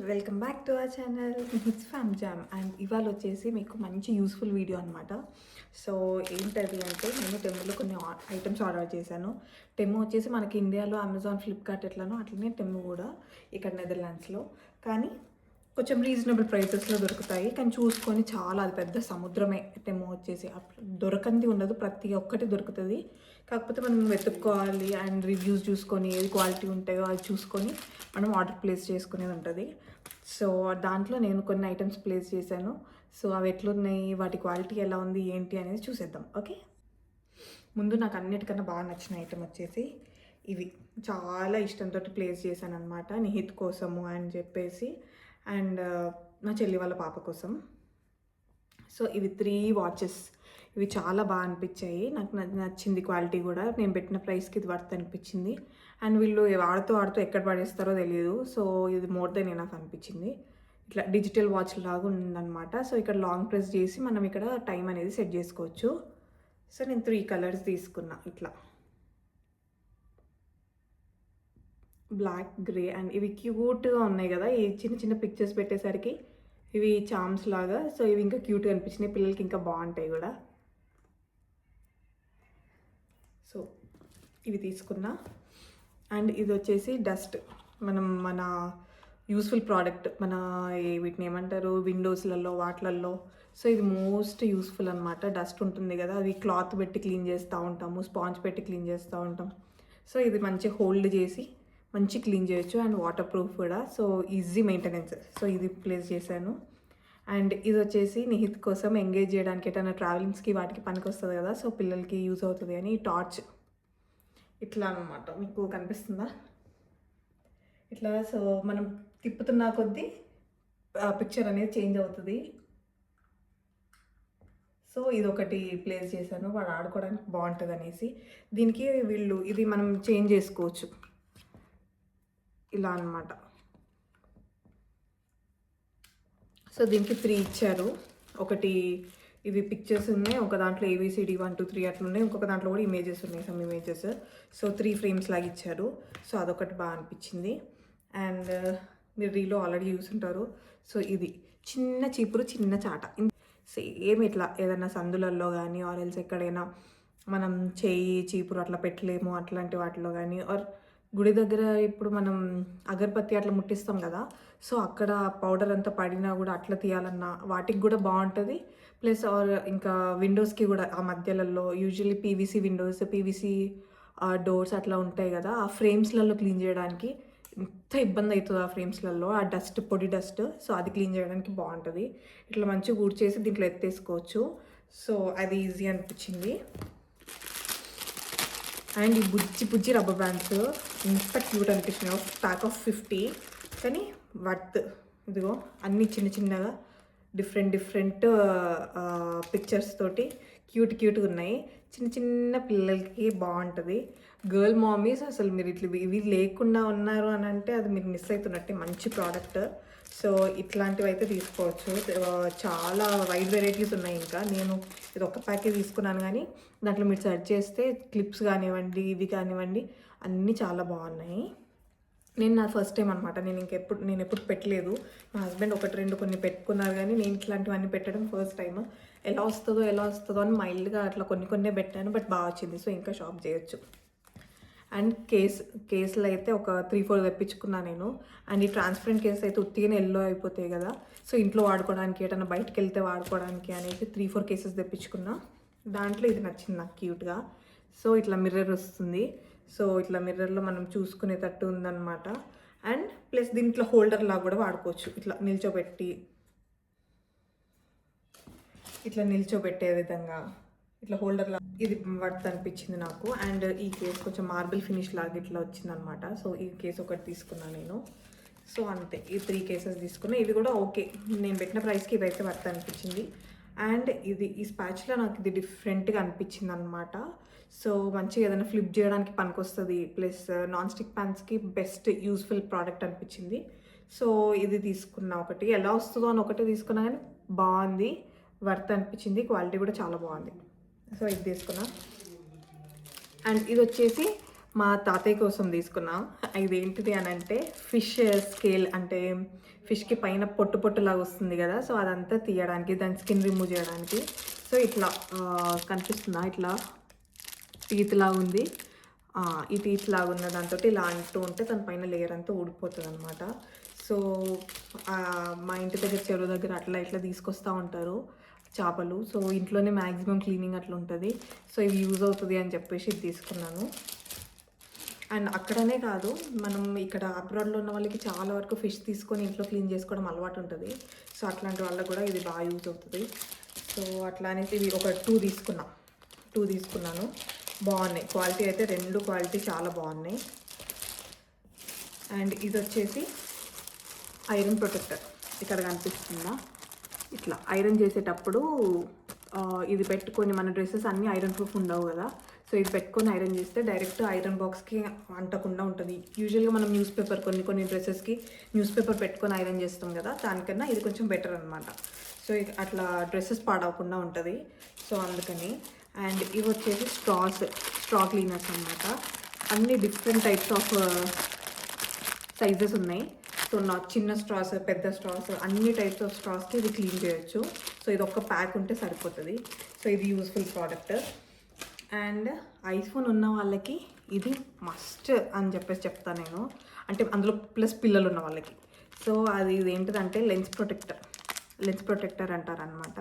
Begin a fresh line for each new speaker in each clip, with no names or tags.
Welcome back to our channel. It's fam jam and ఇవాళ వచ్చేసి మీకు మంచి యూస్ఫుల్ వీడియో అనమాట. సో ఏంటది అంటే నేను టెమ్ములో కొన్ని ఐటమ్స్ ఆర్డర్ చేశాను. టెమ్ము వచ్చేసి మనకి ఇండియాలో అమెజాన్, ఫ్లిప్కార్ట్ ఎట్లానో అట్లనే టెమ్ము కూడా ఇక్కడ నెదర్లాండ్స్లో. కానీ కొంచెం రీజనబుల్ ప్రైసెస్లో దొరుకుతాయి. కానీ చూసుకొని చాలా అది పెద్ద సముద్రమే టెమ్ము వచ్చేసి. దొరకంది ఉండదు, ప్రతి ఒక్కటి దొరుకుతుంది. కాకపోతే మనం వెతుక్కోవాలి అండ్ రివ్యూస్ చూసుకొని ఏది క్వాలిటీ ఉంటాయో అది చూసుకొని మనం ఆర్డర్ ప్లేస్ చేసుకునేది ఉంటుంది. సో దాంట్లో నేను కొన్ని ఐటమ్స్ ప్లేస్ చేశాను. సో అవి ఎట్లున్నాయి, వాటి క్వాలిటీ ఎలా ఉంది ఏంటి అనేది చూసేద్దాం. ఓకే, ముందు నాకు అన్నిటికన్నా బాగా నచ్చిన ఐటమ్ వచ్చేసి ఇవి. చాలా ఇష్టంతో ప్లేస్ చేశాను అనమాట, నిహిత్ కోసము అని చెప్పేసి అండ్ నా చెల్లి వాళ్ళ పాప కోసం. సో ఇవి 3 వాచెస్. ఇవి చాలా బాగా అనిపించాయి, నాకు నచ్చింది క్వాలిటీ కూడా. నేను పెట్టిన ప్రైస్కి ఇది వర్త్ అనిపించింది. అండ్ వీళ్ళు ఆడుతూ ఎక్కడ పడేస్తారో తెలియదు. సో ఇది మోర్ దెన్ ఎనఫ్ అనిపించింది. ఇట్లా డిజిటల్ వాచ్ లాగా ఉందన్నమాట. సో ఇక్కడ లాంగ్ ప్రెస్ చేసి మనం ఇక్కడ టైం అనేది సెట్ చేసుకోవచ్చు. సో నేను 3 కలర్స్ తీసుకున్నా, ఇట్లా బ్లాక్, గ్రే అండ్ ఇవి క్యూట్గా ఉన్నాయి కదా. ఈ చిన్న చిన్న పిక్చర్స్ పెట్టేసరికి ఇవి చామ్స్ లాగా. సో ఇవి ఇంకా క్యూట్గా అనిపించినాయి, పిల్లలకి ఇంకా బాగుంటాయి కూడా. సో ఇవి తీసుకున్నా. అండ్ ఇది వచ్చేసి డస్ట్, మన యూస్ఫుల్ ప్రోడక్ట్, వీటిని ఏమంటారు, విండోస్లలో వాటిలలో. సో ఇది మోస్ట్ యూస్ఫుల్ అనమాట. డస్ట్ ఉంటుంది కదా, అది క్లాత్ పెట్టి క్లీన్ చేస్తూ ఉంటాము, స్పాంజ్ పెట్టి క్లీన్ చేస్తూ ఉంటాం. సో ఇది మంచి హోల్డ్ చేసి మంచి క్లీన్ చేయొచ్చు అండ్ వాటర్ ప్రూఫ్ కూడా. So easy maintenance. సో ఇది ప్లేస్ చేశాను. అండ్ ఇది వచ్చేసి నిహిత్ కోసం ఎంగేజ్ చేయడానికి, ఎటైనా ట్రావెలింగ్స్కి వాటికి పనికి వస్తుంది కదా. సో పిల్లలకి యూజ్ అవుతుంది అని టార్చ్ ఇట్లా అనమాట. మీకు కనిపిస్తుందా ఇట్లా. సో మనం తిప్పుతున్న కొద్దీ పిక్చర్ అనేది చేంజ్ అవుతుంది. సో ఇది ఒకటి ప్లేస్ చేశాను, వాడు ఆడుకోవడానికి బాగుంటుంది అనేసి. దీనికి ఇది మనం చేంజ్ చేసుకోవచ్చు ఇలా అనమాట. సో దీనికి 3 ఇచ్చారు. ఒకటి ఇవి పిక్చర్స్ ఉన్నాయి, ఒక దాంట్లో ABCD 1 2 3 అట్లా ఉన్నాయి, ఇంకొక దాంట్లో కూడా ఇమేజెస్ ఉన్నాయి, సమ్ ఇమేజెస్. సో 3 ఫ్రేమ్స్ లాగా ఇచ్చారు. సో అదొకటి బాగా అనిపించింది. అండ్ మీరు రీలో ఆల్రెడీ చూసుంటారు. సో ఇది చిన్న చీపురు, చిన్న చాట. సేమ్ ఇట్లా ఏదైనా సందులలో కానీ ఆరెల్స్ ఎక్కడైనా మనం చేయి చీపురు అట్లా పెట్టలేము, అట్లాంటి వాటిలో కానీ, ఆర్ గుడి దగ్గర ఇప్పుడు మనం అగరబత్తి అట్లా ముట్టిస్తాం కదా. సో అక్కడ పౌడర్ అంతా పడినా కూడా అట్లా తీయాలన్నా వాటికి కూడా బాగుంటుంది. ప్లస్ ఆర్ ఇంకా విండోస్కి కూడా ఆ మధ్యలలో usually PVC windows, PVC doors అట్లా ఉంటాయి కదా. ఆ ఫ్రేమ్స్లలో క్లీన్ చేయడానికి ఎంత ఇబ్బంది అవుతుంది ఆ ఫ్రేమ్స్లలో, ఆ డస్ట్, పొడి డస్ట్. సో అది క్లీన్ చేయడానికి బాగుంటుంది. ఇట్లా మంచిగా ఊడ్చేసి దీంట్లో ఎత్తేసుకోవచ్చు. సో అది ఈజీ అనిపించింది. అండ్ ఈ బుజ్జి రబ్బర్ బ్యాండ్స్ ఎంత క్యూట్ అనిపించినాయి. ప్యాక్ ఆఫ్ 50, కానీ వర్త్. ఇదిగో అన్నీ చిన్న చిన్నగా డిఫరెంట్ పిక్చర్స్ తోటి క్యూట్గా ఉన్నాయి. చిన్న పిల్లలకి బాగుంటుంది. గర్ల్ మామీస్ అసలు మీరు ఇవి లేకుండా ఉన్నారు అని అంటే అది మీరు మిస్ అవుతున్నట్టే. మంచి ప్రోడక్ట్. సో ఇట్లాంటివి అయితే తీసుకోవచ్చు. చాలా వైడ్ వెరైటీస్ ఉన్నాయి. ఇంకా నేను ఇది ఒక ప్యాకేజ్ తీసుకున్నాను, కానీ దాంట్లో మీరు సెర్చ్ చేస్తే క్లిప్స్ కానివ్వండి, ఇవి కానివ్వండి, అన్నీ చాలా బాగున్నాయి. నేను నా ఫస్ట్ టైం అనమాట. నేను ఎప్పుడు పెట్టలేదు. మా హస్బెండ్ 1 2 కొన్ని పెట్టుకున్నారు, కానీ నేను ఇట్లాంటివన్నీ పెట్టడం ఫస్ట్ టైం. ఎలా వస్తుందో అని మైల్డ్గా అట్లా కొన్ని పెట్టాను, బట్ బాగా వచ్చింది. సో ఇంకా షాప్ చేయొచ్చు. అండ్ కేసులు అయితే ఒక 3 4 తెప్పించుకున్నాను నేను. అండ్ ఈ ట్రాన్స్పరెంట్ కేసు అయితే ఉత్తిగానే ఎల్లో అయిపోతాయి కదా. సో ఇంట్లో వాడుకోవడానికి, ఏదైనా బయటకు వెళ్తే వాడుకోవడానికి అనేది 3 4 కేసెస్ తెప్పించుకున్నా. దాంట్లో ఇది నచ్చింది నాకు క్యూట్గా. సో ఇట్లా మిర్రర్ వస్తుంది. సో ఇట్లా మిర్రర్లో మనం చూసుకునేటట్టు ఉందన్నమాట. అండ్ ప్లస్ దీంట్లో హోల్డర్ లాగా కూడా వాడుకోవచ్చు. ఇట్లా నిల్చోబెట్టే విధంగా ఇట్లా హోల్డర్ లాగా ఇది వర్త్ అనిపించింది నాకు. అండ్ ఈ కేసు కొంచెం మార్బుల్ ఫినిష్ లాగా ఇట్లా వచ్చిందనమాట. సో ఈ కేసు ఒకటి తీసుకున్నాను నేను. సో అంతే, ఈ 3 కేసెస్ తీసుకున్నా. ఇవి కూడా ఓకే, నేను పెట్టిన ప్రైస్కి ఇవైతే వర్త్ అనిపించింది. అండ్ ఈ స్పాచ్లో నాకు ఇది డిఫరెంట్గా అనిపించింది అనమాట. సో మంచిగా ఏదైనా ఫ్లిప్ చేయడానికి పనికొస్తుంది. ప్లస్ నాన్ స్టిక్ ప్యాన్స్కి బెస్ట్ యూస్ఫుల్ ప్రోడక్ట్ అనిపించింది. సో ఇది తీసుకున్నా. ఒకటి ఎలా వస్తుందో అని ఒకటే తీసుకున్నా, కానీ బాగుంది, వర్త్ అనిపించింది. క్వాలిటీ కూడా చాలా బాగుంది. సో ఇది తీసుకున్నా. అండ్ ఇది వచ్చేసి మా తాతయ్య కోసం తీసుకున్నా. ఇదేంటిది అని అంటే ఫిష్ స్కేల్, అంటే ఫిష్కి పైన పొట్టు పొట్టులాగా వస్తుంది కదా, సో అదంతా తీయడానికి, దాని స్కిన్ రిమూవ్ చేయడానికి. సో ఇట్లా కనిపిస్తుందా, ఇట్లా టీత్ లాగా ఉంది. ఈ టీత్ లాగా ఉన్న దాంతో ఇలా అంటూ ఉంటే దాని పైన లేయర్ అంతా ఊడిపోతుంది అనమాట. సో మా ఇంటి దగ్గర చెరువు దగ్గర అట్లా ఇట్లా తీసుకొస్తూ ఉంటారు చేపలు. సో ఇంట్లోనే మ్యాక్సిమం క్లీనింగ్ అట్లా ఉంటుంది. సో ఇది యూజ్ అవుతుంది అని చెప్పేసి ఇది తీసుకున్నాను. అండ్ అక్కడనే కాదు, మనం ఇక్కడ అబ్రాడ్లో ఉన్న వాళ్ళకి చాలా వరకు ఫిష్ తీసుకొని ఇంట్లో క్లీన్ చేసుకోవడం అలవాటు ఉంటుంది. సో అట్లాంటి వాళ్ళకు కూడా ఇది బాగా యూజ్ అవుతుంది. సో అట్లా అనేసి ఇవి ఒక 2 తీసుకున్నాను. బాగున్నాయి, క్వాలిటీ అయితే 2 క్వాలిటీ చాలా బాగున్నాయి. అండ్ ఇది వచ్చేసి ఐరన్ ప్రొటెక్టర్, ఇక్కడ కనిపిస్తుందా, ఇట్లా ఐరన్ చేసేటప్పుడు ఇది పెట్టుకొని, మన డ్రెస్సెస్ అన్నీ ఐరన్ ప్రూఫ్ ఉండవు కదా, సో ఇది పెట్టుకొని ఐరన్ చేస్తే డైరెక్ట్ ఐరన్ బాక్స్కి అంటకుండా ఉంటుంది. యూజువల్గా మనం న్యూస్ పేపర్, కొన్ని డ్రెస్సెస్కి న్యూస్ పేపర్ పెట్టుకొని ఐరన్ చేస్తాం కదా, దానికన్నా ఇది కొంచెం బెటర్ అనమాట. సో అట్లా డ్రెస్సెస్ పాడవకుండా ఉంటుంది. సో అందుకని. అండ్ ఇవి వచ్చేసి స్ట్రా క్లీనర్స్ అనమాట. అన్ని డిఫరెంట్ టైప్స్ ఆఫ్ సైజెస్ ఉన్నాయి. సో చిన్న స్ట్రాస్, పెద్ద స్ట్రాస్, అన్ని టైప్స్ ఆఫ్ స్ట్రాస్కి ఇది క్లీన్ చేయొచ్చు. సో ఇది ఒక ప్యాక్ ఉంటే సరిపోతుంది. సో ఇది యూస్ఫుల్ ప్రోడక్ట్. అండ్ ఐఫోన్ ఉన్న వాళ్ళకి ఇది మస్ట్ అని చెప్పేసి చెప్తాను నేను, అంటే అందులో ప్లస్ పిల్లలు ఉన్న వాళ్ళకి. సో ఇది ఏంటిదంటే లెన్స్ ప్రొటెక్టర్ అంటారనమాట.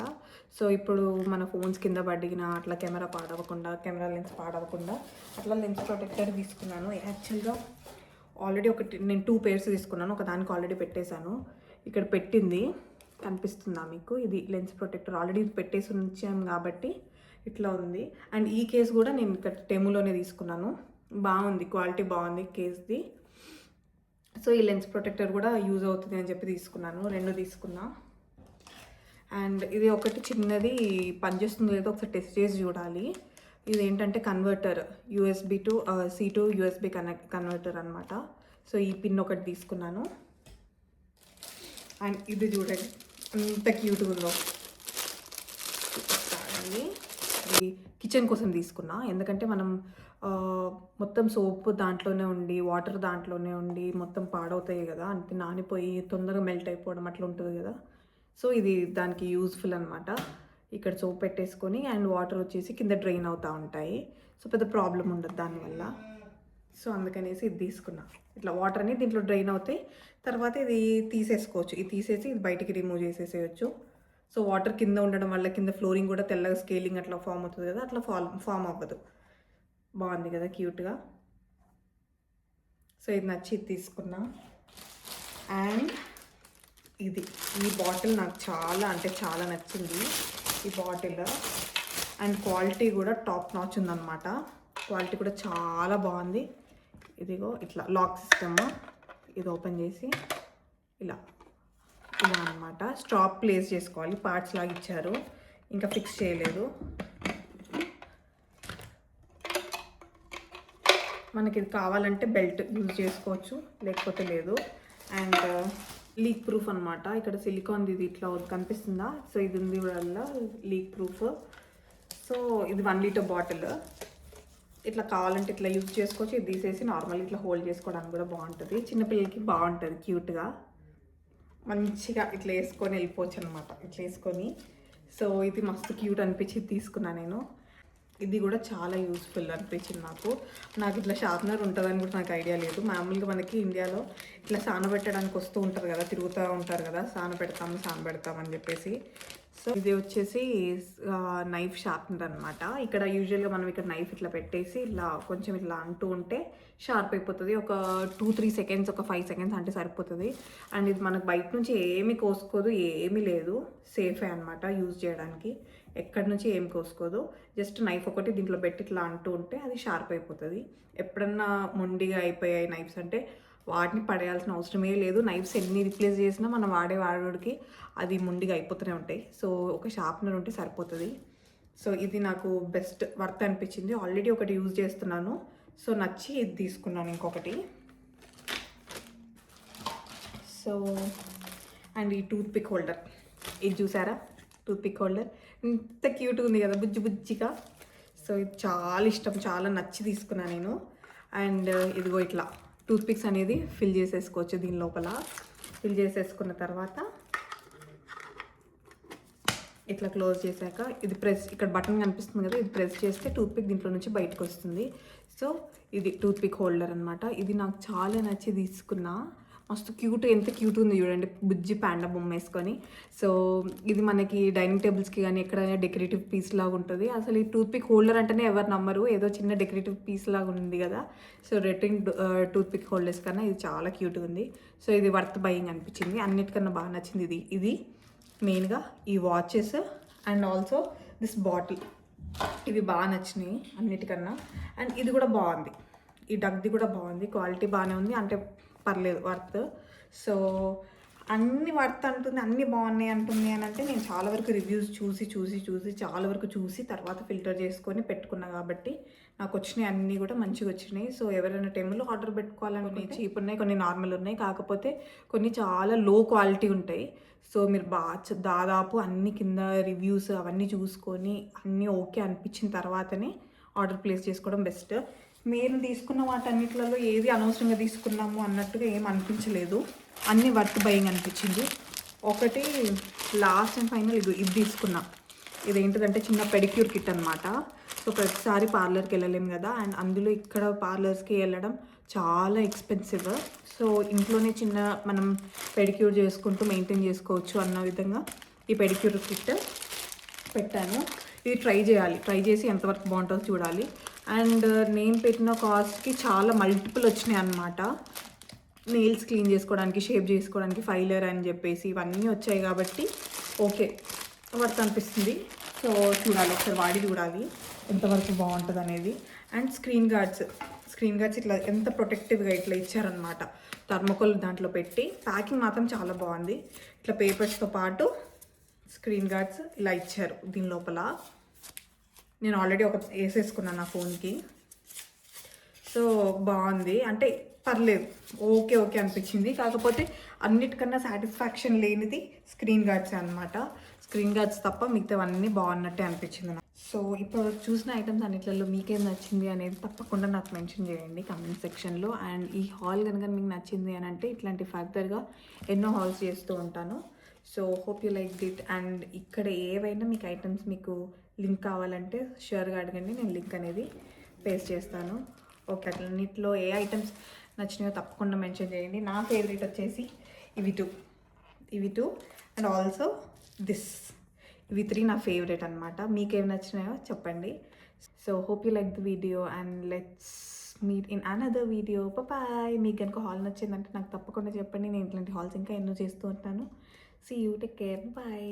సో ఇప్పుడు మన ఫోన్స్ కింద పడిగిన అట్లా కెమెరా లెన్స్ పాడవకుండా అట్లా లెన్స్ ప్రొటెక్టర్ తీసుకున్నాను. యాక్చువల్గా ఆల్రెడీ నేను 2 పేర్స్ తీసుకున్నాను. ఒక దానికి ఆల్రెడీ పెట్టేశాను, ఇక్కడ పెట్టింది కనిపిస్తుందా మీకు, ఇది లెన్స్ ప్రొటెక్టర్ ఆల్రెడీ పెట్టేసి ఉంచాను కాబట్టి ఇట్లా ఉంది. అండ్ ఈ కేస్ కూడా నేను ఇక్కడ టెములోనే తీసుకున్నాను, బాగుంది, క్వాలిటీ బాగుంది కేస్ది. సో ఈ లెన్స్ ప్రొటెక్టర్ కూడా యూజ్ అవుతుంది అని చెప్పి తీసుకున్నాను, 2 తీసుకున్నా. అండ్ ఇది ఒకటి చిన్నది పనిచేస్తుందో లేదో ఒకసారి టెస్ట్ చేసి చూడాలి. ఇది ఏంటంటే converter, USB to C to USB converter అనమాట. సో ఈ పిన్ ఒకటి తీసుకున్నాను. అండ్ ఇది చూడండి ఎంత క్యూట్గా ఉందో. ఇది కిచెన్ కోసం తీసుకున్నా, ఎందుకంటే మనం మొత్తం సోప్ దాంట్లోనే ఉండి, వాటర్ దాంట్లోనే ఉండి మొత్తం పాడవుతాయి కదా, అంటే నానిపోయి తొందరగా మెల్ట్ అయిపోవడం అట్లా ఉంటుంది కదా. సో ఇది దానికి యూజ్ఫుల్ అనమాట. ఇక్కడ సోప్ పెట్టేసుకొని అండ్ వాటర్ వచ్చేసి కింద డ్రైన్ అవుతూ ఉంటాయి. సో పెద్ద ప్రాబ్లం ఉండదు దానివల్ల. సో అందుకనేసి ఇది తీసుకున్నా. ఇట్లా వాటర్ అనేది దీంట్లో డ్రైన్ అవుతాయి, తర్వాత ఇది తీసేసుకోవచ్చు. ఇది తీసేసి ఇది బయటికి రిమూవ్ చేసేసేయచ్చు. సో వాటర్ కింద ఉండడం వల్ల కింద ఫ్లోరింగ్ కూడా తెల్లగా స్కేలింగ్ అట్లా ఫామ్ అవుతుంది కదా, అట్లా ఫామ్ అవ్వదు. బాగుంది కదా క్యూట్గా. సో ఇది నచ్చి తీసుకున్నా. అండ్ ఈ బాటిల్ నాకు చాలా నచ్చింది ఈ బాటిల్. అండ్ క్వాలిటీ కూడా టాప్ నాచ్ ఉందన్నమాట. క్వాలిటీ కూడా చాలా బాగుంది. ఇదిగో ఇట్లా లాక్ సిస్టమ్, ఇది ఓపెన్ చేసి ఇలా అనమాట. స్టాప్ ప్లేస్ చేసుకోవాలి, పార్ట్స్ లాగా ఇచ్చారు, ఇంకా ఫిక్స్ చేయలేదు. మనకి ఇది కావాలంటే బెల్ట్ యూజ్ చేసుకోవచ్చు, లేకపోతే లేదు. అండ్ లీక్ ప్రూఫ్ అనమాట. ఇక్కడ సిలికాన్ ఇది ఇట్లా కనిపిస్తుందా, సో ఇది ఉంది వల్ల లీక్ ప్రూఫ్. సో ఇది 1 లీటర్ బాటిల్. ఇట్లా కావాలంటే ఇట్లా యూజ్ చేసుకోవచ్చు. ఇది తీసేసి నార్మల్ ఇట్లా హోల్డ్ చేసుకోవడానికి కూడా బాగుంటుంది, చిన్నపిల్లలకి బాగుంటుంది, క్యూట్గా మంచిగా ఇట్లా వేసుకొని వెళ్ళిపోవచ్చు అనమాట. ఇట్లా వేసుకొని, సో ఇది మస్తు క్యూట్ అనిపించి తీసుకున్నా నేను. ఇది కూడా చాలా యూస్ఫుల్ అనిపించింది నాకు ఇట్లా షార్ప్నర్ ఉంటుందని కూడా నాకు ఐడియా లేదు. మామూలుగా మనకి ఇండియాలో ఇట్లా సానబెట్టడానికి వస్తూ ఉంటారు కదా, తిరుగుతూ ఉంటారు కదా, సానబెడతాం అని చెప్పేసి. సో ఇది వచ్చేసి నైఫ్ షార్ప్నర్ అనమాట. ఇక్కడ యూజువల్గా మనం ఇక్కడ నైఫ్ ఇట్లా పెట్టేసి ఇలా కొంచెం ఇట్లా అంటూ ఉంటే షార్ప్ అయిపోతుంది. ఒక 2-3 సెకండ్స్, ఒక 5 సెకండ్స్ అంటే సరిపోతుంది. అండ్ ఇది మనకు బయట నుంచి ఏమీ కోసుకోదు, ఏమీ లేదు, సేఫే అనమాట యూజ్ చేయడానికి. ఎక్కడి నుంచి ఏం కోసుకోదు, జస్ట్ నైఫ్ ఒకటి దీంట్లో పెట్టి ఇట్లా అంటూ ఉంటే అది షార్ప్ అయిపోతుంది. ఎప్పుడన్నా మొండిగా అయిపోయాయి నైఫ్స్ అంటే వాటిని పడేయాల్సిన అవసరమే లేదు. నైఫ్స్ ఎన్ని రిప్లేస్ చేసినా మనం వాడేవాడికి అది మొండిగా అయిపోతూనే ఉంటాయి. సో ఒక షార్ప్నర్ ఉంటే సరిపోతుంది. సో ఇది నాకు బెస్ట్ వర్త్ అనిపించింది. ఆల్రెడీ ఒకటి యూజ్ చేస్తున్నాను, సో నచ్చి ఇది తీసుకున్నాను ఇంకొకటి. సో అండ్ ఈ టూత్పిక్ హోల్డర్, ఇది చూసారా, టూత్పిక్ హోల్డర్ ఎంత క్యూట్గా ఉంది కదా, బుజ్జిగా. సో ఇది చాలా ఇష్టం, చాలా నచ్చి తీసుకున్నాను నేను. అండ్ ఇదిగో ఇట్లా టూత్ పిక్స్ అనేది ఫిల్ చేసేసుకోవచ్చు దీని లోపల. ఫిల్ చేసేసుకున్న తర్వాత ఇట్లా క్లోజ్ చేశాక ఇది ప్రెస్, ఇక్కడ బటన్ కనిపిస్తుంది కదా, ఇది ప్రెస్ చేస్తే టూత్ పిక్ దీంట్లో నుంచి బయటకు వస్తుంది. సో ఇది టూత్ పిక్ హోల్డర్ అనమాట. ఇది నాకు చాలా నచ్చి తీసుకున్నా. మస్తు క్యూట్, ఎంత క్యూట్ ఉంది చూడండి, బుజ్జి ప్యాండా బొమ్మ వేసుకొని. సో ఇది మనకి డైనింగ్ టేబుల్స్కి కానీ ఎక్కడైనా డెకరేటివ్ పీస్ లాగా ఉంటుంది. అసలు ఈ టూత్ పిక్ హోల్డర్ అంటేనే ఎవరు నమ్మరు, ఏదో చిన్న డెకరేటివ్ పీస్ లాగా ఉంది కదా. So retting tooth pick holders కన్నా ఇది చాలా క్యూట్గా ఉంది. సో ఇది వర్త్ బయింగ్ అనిపించింది. అన్నిటికన్నా బాగా నచ్చింది ఇది మెయిన్గా ఈ watches and also this bottle, ఇవి బాగా నచ్చినాయి అన్నిటికన్నా. అండ్ ఇది కూడా బాగుంది, ఈ డగ్ది కూడా బాగుంది, క్వాలిటీ బాగానే ఉంది, అంటే పర్లేదు వర్త్. సో అన్ని వర్త్ అంటుంది, అన్నీ బాగున్నాయి అంటుంది అని అంటే నేను చాలా వరకు రివ్యూస్ చాలా వరకు చూసి తర్వాత ఫిల్టర్ చేసుకొని పెట్టుకున్నా కాబట్టి నాకు వచ్చినాయి అన్నీ కూడా మంచిగా వచ్చినాయి. సో ఎవరైనా టెంపుల్లో ఆర్డర్ పెట్టుకోవాలని చీప్ ఉన్నాయి, కొన్ని నార్మల్ ఉన్నాయి, కాకపోతే కొన్ని చాలా లో క్వాలిటీ ఉంటాయి. సో మీరు దాదాపు అన్ని కింద రివ్యూస్ అవన్నీ చూసుకొని అన్నీ ఓకే అనిపించిన తర్వాతనే ఆర్డర్ ప్లేస్ చేసుకోవడం బెస్ట్. మీరు తీసుకున్న వాటన్నిటిలో ఏది అనవసరంగా తీసుకున్నాము అన్నట్టుగా ఏం అనిపించలేదు, అన్నీ వర్త్ బయింగ్ అనిపించింది. ఒకటి లాస్ట్ అండ్ ఫైనల్ ఇది తీసుకున్నా. ఇదేంటిదంటే చిన్న పెడిక్యూర్ కిట్ అనమాట. సో ప్రతిసారి పార్లర్కి వెళ్ళలేము కదా, అండ్ అందులో ఇక్కడ పార్లర్స్కి వెళ్ళడం చాలా ఎక్స్పెన్సివ్. సో ఇంట్లోనే చిన్న మనం పెడిక్యూర్ చేసుకుంటూ మెయింటైన్ చేసుకోవచ్చు అన్న విధంగా ఈ పెడిక్యూర్ కిట్ పెట్టాను. ఇది ట్రై చేసి ఎంతవరకు బాగుంటుందో చూడాలి. అండ్ నేను పెట్టిన కాస్ట్కి చాలా మల్టిపుల్ వచ్చినాయి అన్నమాట. నెయిల్స్ క్లీన్ చేసుకోవడానికి, షేప్ చేసుకోవడానికి ఫైలర్ అని చెప్పేసి ఇవన్నీ వచ్చాయి కాబట్టి ఓకే వర్త్ అనిపిస్తుంది. సో చూడాలి, ఒకసారి వాడి చూడాలి ఎంతవరకు బాగుంటుంది అనేది. అండ్ స్క్రీన్ గార్డ్స్ ఇట్లా ఎంత ప్రొటెక్టివ్గా ఇట్లా ఇచ్చారనమాట, థర్మోకోల్ దాంట్లో పెట్టి. ప్యాకింగ్ మాత్రం చాలా బాగుంది. ఇట్లా పేపర్స్తో పాటు స్క్రీన్ గార్డ్స్ ఇలా ఇచ్చారు దీని లోపల. నేను ఆల్రెడీ ఒక వేసేసుకున్నాను నా ఫోన్కి. సో బాగుంది, అంటే పర్లేదు, ఓకే అనిపించింది. కాకపోతే అన్నిటికన్నా సాటిస్ఫాక్షన్ లేనిది స్క్రీన్ గార్డ్స్ అనమాట. స్క్రీన్ గార్డ్స్ తప్ప మిగతావన్నీ బాగున్నట్టే అనిపించింది నాకు. సో ఇప్పుడు చూసిన ఐటమ్స్ అన్నిట్లలో మీకేం నచ్చింది అనేది తప్పకుండా నాకు మెన్షన్ చేయండి కమెంట్ సెక్షన్లో. అండ్ ఈ హాల్ కనుక మీకు నచ్చింది అని అంటే ఇట్లాంటి ఫర్దర్గా ఎన్నో హాల్స్ చేస్తూ ఉంటాను. So hope you like it. And ఇక్కడ ఏవైనా మీకు ఐటమ్స్ మీకు లింక్ కావాలంటే షూర్గా అడగండి, నేను లింక్ అనేది పేస్ట్ చేస్తాను. ఓకే, అట్లన్నిట్లో ఏ ఐటమ్స్ నచ్చినాయో తప్పకుండా మెన్షన్ చేయండి. నా ఫేవరెట్ వచ్చేసి ఇవి టూ అండ్ ఆల్సో ఇవి 3 నా ఫేవరెట్ అనమాట. మీకేం నచ్చినాయో చెప్పండి. So hope you like the video and let's meet in another video. Bye. మీకు కనుక హాల్ నచ్చిందంటే నాకు తప్పకుండా చెప్పండి, నేను ఇట్లాంటి హాల్స్ ఇంకా ఎన్నో చేస్తూ ఉంటాను. See you, take care, bye.